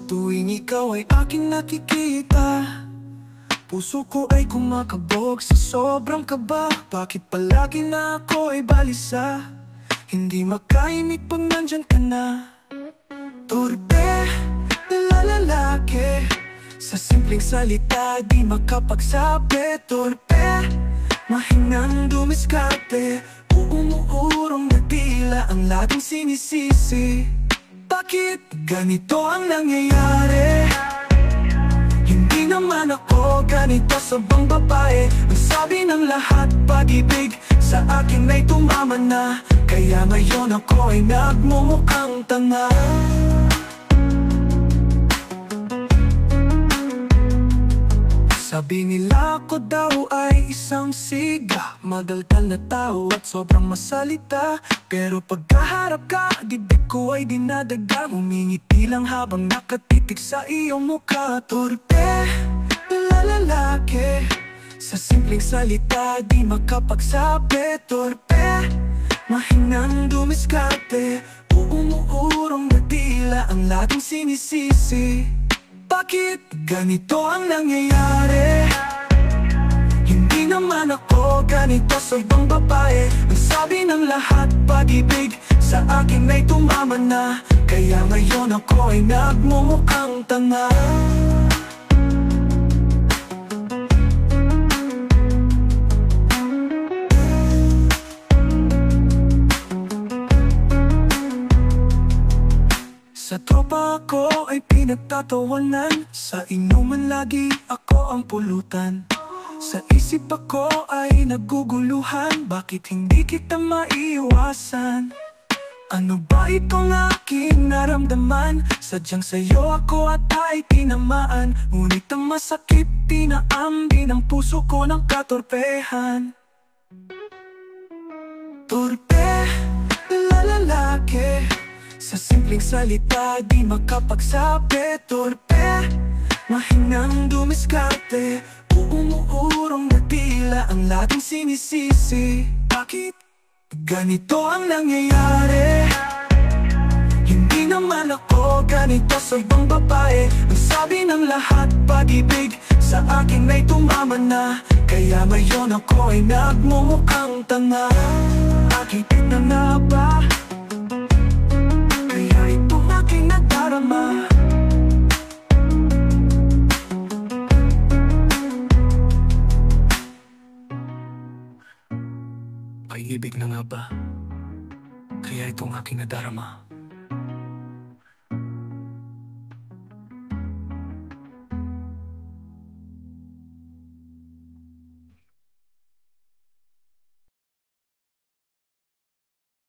tuwing ikaw ay aking nakikita, puso ko ay kumakabog sa sobrang kaba. Bakit palagi na ako ay balisa, hindi makaimik pag nandyan ka na? Torpe na lalaki, sa simpleng salita di makapagsabi. Torpe, mahinang dumiskarte, umuurong na tila ang laging sinisisi. Bakit ganito ang nangyayari? Hindi naman ako ganito sa bang babae. Ang sabi ng lahat, pag-ibig sa akin ay tumama na, kaya ngayon ako ay nagmumukhang tanga. Sabi nila ako daw ay isang siga, madaldal na tao at sobrang masalita. Pero pagkaharap ka, dibdib ko ay dinadaga, humingiti lang habang nakatitig sa iyong mukha. Torpe na lalaki, sa simpleng salita di makapagsabi. Torpe, mahinang dumiskarte, umuurong na tila ang laging sinisisi. Bakit ganito ang nangyayari? Hindi naman ako ganito sa ibang babae. Ang sabi ng lahat, pag-ibig sa akin ay tumama na, kaya ngayon ako ay nagmumukhang tanga. Sa tropa ko ay pinagtatawanan, sa inuman lagi ako ang pulutan. Sa isip ako ay naguguluhan, bakit hindi kita maiiwasan? Ano ba itong aking naramdaman? Sadyang sa'yo ako at ay tinamaan, ngunit ang masakit tinaam din ang puso ko ng katorpehan. Torpe na lalaki, sa simpleng salita di makapagsabi. Torpe, mahinang dumiskarte, umuurong na tila ang laging sinisisi. Bakit ganito ang nangyayari? Hindi naman ako ganito sa ibang babae. Ang sabi ng lahat, pag-ibig sa akin ay tumama na, kaya ngayon ako ay nagmumukhang tanga. Aking na nga ba? Pag-ibig na nga ba? Kaya itong aking nadarama.